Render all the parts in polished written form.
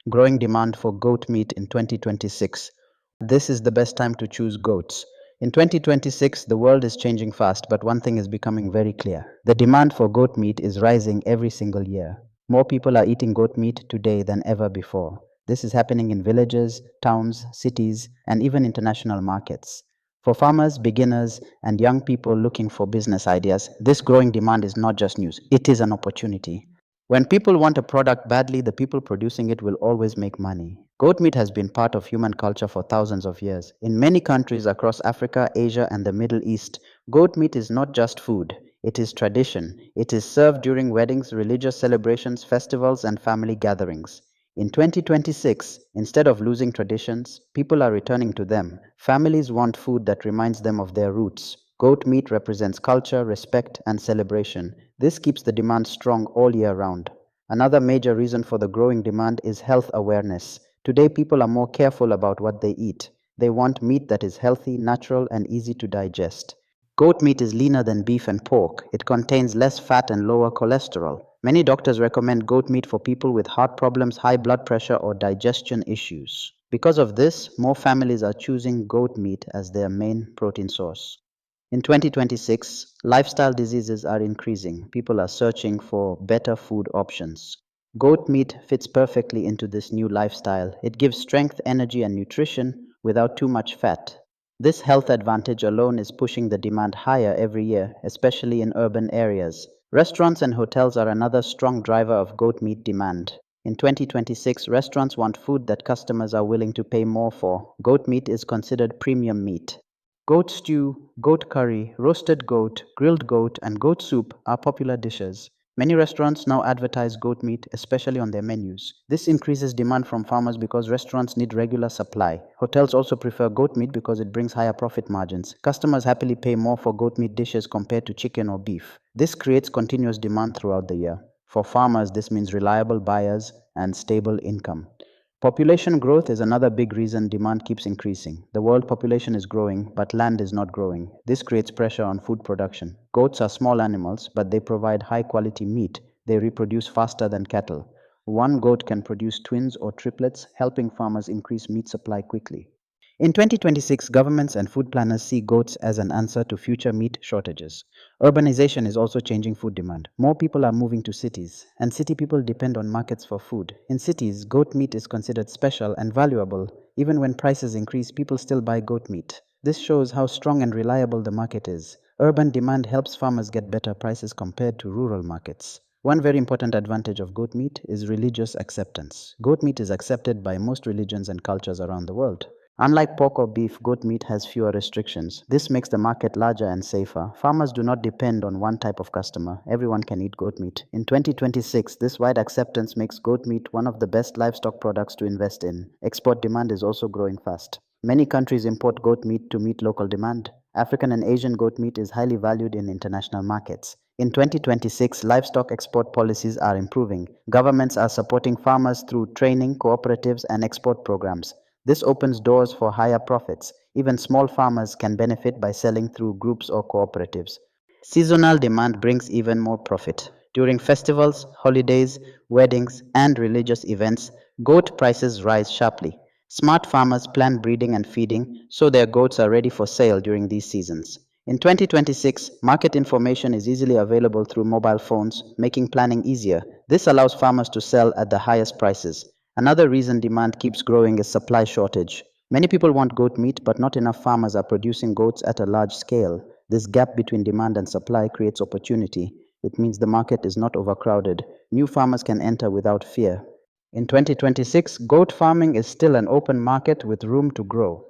Growing demand for goat meat in 2026. This is the best time to choose goats. In 2026, the world is changing fast, but one thing is becoming very clear. The demand for goat meat is rising every single year. More people are eating goat meat today than ever before. This is happening in villages, towns, cities, and even international markets. For farmers, beginners, and young people looking for business ideas, this growing demand is not just news, it is an opportunity. When people want a product badly, the people producing it will always make money. Goat meat has been part of human culture for thousands of years. In many countries across Africa, Asia, and the Middle East, goat meat is not just food, it is tradition. It is served during weddings, religious celebrations, festivals, and family gatherings. In 2026, instead of losing traditions, people are returning to them. Families want food that reminds them of their roots. Goat meat represents culture, respect, and celebration. This keeps the demand strong all year round. Another major reason for the growing demand is health awareness. Today, people are more careful about what they eat. They want meat that is healthy, natural, and easy to digest. Goat meat is leaner than beef and pork. It contains less fat and lower cholesterol. Many doctors recommend goat meat for people with heart problems, high blood pressure, or digestion issues. Because of this, more families are choosing goat meat as their main protein source. In 2026, lifestyle diseases are increasing. People are searching for better food options. Goat meat fits perfectly into this new lifestyle. It gives strength, energy, and nutrition without too much fat. This health advantage alone is pushing the demand higher every year, especially in urban areas. Restaurants and hotels are another strong driver of goat meat demand. In 2026, restaurants want food that customers are willing to pay more for. Goat meat is considered premium meat. Goat stew, goat curry, roasted goat, grilled goat, and goat soup are popular dishes. Many restaurants now advertise goat meat, especially on their menus. This increases demand from farmers because restaurants need regular supply. Hotels also prefer goat meat because it brings higher profit margins. Customers happily pay more for goat meat dishes compared to chicken or beef. This creates continuous demand throughout the year. For farmers, this means reliable buyers and stable income. Population growth is another big reason demand keeps increasing. The world population is growing, but land is not growing. This creates pressure on food production. Goats are small animals, but they provide high quality meat. They reproduce faster than cattle. One goat can produce twins or triplets, helping farmers increase meat supply quickly. In 2026, governments and food planners see goats as an answer to future meat shortages. Urbanization is also changing food demand. More people are moving to cities, and city people depend on markets for food. In cities, goat meat is considered special and valuable. Even when prices increase, people still buy goat meat. This shows how strong and reliable the market is. Urban demand helps farmers get better prices compared to rural markets. One very important advantage of goat meat is religious acceptance. Goat meat is accepted by most religions and cultures around the world. Unlike pork or beef, goat meat has fewer restrictions. This makes the market larger and safer. Farmers do not depend on one type of customer. Everyone can eat goat meat. In 2026, this wide acceptance makes goat meat one of the best livestock products to invest in. Export demand is also growing fast. Many countries import goat meat to meet local demand. African and Asian goat meat is highly valued in international markets. In 2026, livestock export policies are improving. Governments are supporting farmers through training, cooperatives, and export programs. This opens doors for higher profits. Even small farmers can benefit by selling through groups or cooperatives. Seasonal demand brings even more profit. During festivals, holidays, weddings, and religious events, goat prices rise sharply. Smart farmers plan breeding and feeding so their goats are ready for sale during these seasons. In 2026, market information is easily available through mobile phones, making planning easier. This allows farmers to sell at the highest prices. Another reason demand keeps growing is supply shortage. Many people want goat meat, but not enough farmers are producing goats at a large scale. This gap between demand and supply creates opportunity. It means the market is not overcrowded. New farmers can enter without fear. In 2026, goat farming is still an open market with room to grow.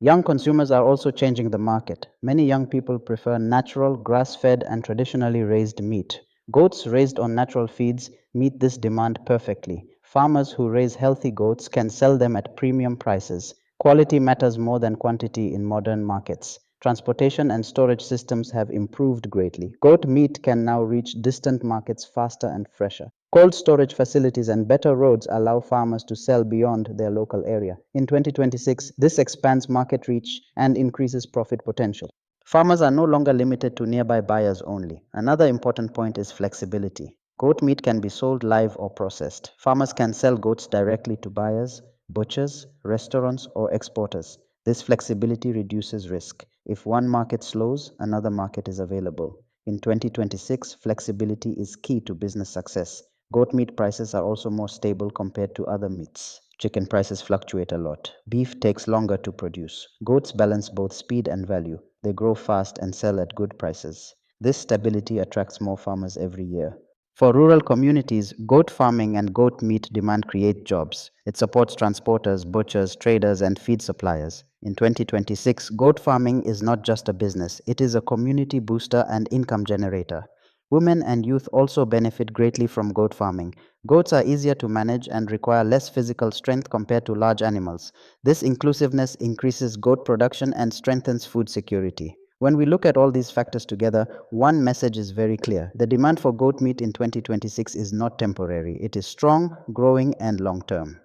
Young consumers are also changing the market. Many young people prefer natural, grass-fed, and traditionally raised meat. Goats raised on natural feeds meet this demand perfectly. Farmers who raise healthy goats can sell them at premium prices. Quality matters more than quantity in modern markets. Transportation and storage systems have improved greatly. Goat meat can now reach distant markets faster and fresher. Cold storage facilities and better roads allow farmers to sell beyond their local area. In 2026, this expands market reach and increases profit potential. Farmers are no longer limited to nearby buyers only. Another important point is flexibility. Goat meat can be sold live or processed. Farmers can sell goats directly to buyers, butchers, restaurants, or exporters. This flexibility reduces risk. If one market slows, another market is available. In 2026, flexibility is key to business success. Goat meat prices are also more stable compared to other meats. Chicken prices fluctuate a lot. Beef takes longer to produce. Goats balance both speed and value. They grow fast and sell at good prices. This stability attracts more farmers every year. For rural communities, goat farming and goat meat demand create jobs. It supports transporters, butchers, traders, and feed suppliers. In 2026, goat farming is not just a business, it is a community booster and income generator. Women and youth also benefit greatly from goat farming. Goats are easier to manage and require less physical strength compared to large animals. This inclusiveness increases goat production and strengthens food security. When we look at all these factors together, one message is very clear. The demand for goat meat in 2026 is not temporary. It is strong, growing, and long term.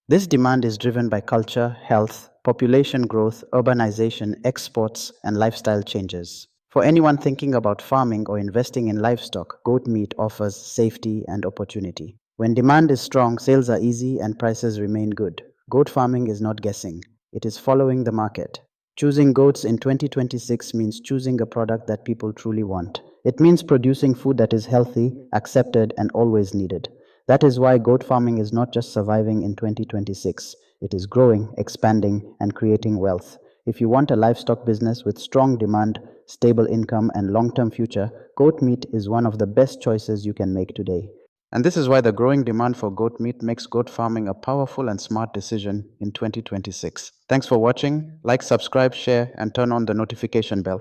This demand is driven by culture, health, population growth, urbanization, exports, and lifestyle changes. For anyone thinking about farming or investing in livestock, goat meat offers safety and opportunity. When demand is strong, sales are easy and prices remain good. Goat farming is not guessing, it is following the market. Choosing goats in 2026 means choosing a product that people truly want. It means producing food that is healthy, accepted, and always needed. That is why goat farming is not just surviving in 2026, it is growing, expanding, and creating wealth. If you want a livestock business with strong demand, stable income, and long term future, goat meat is one of the best choices you can make today. And this is why the growing demand for goat meat makes goat farming a powerful and smart decision in 2026. Thanks for watching. Like, subscribe, share, and turn on the notification bell.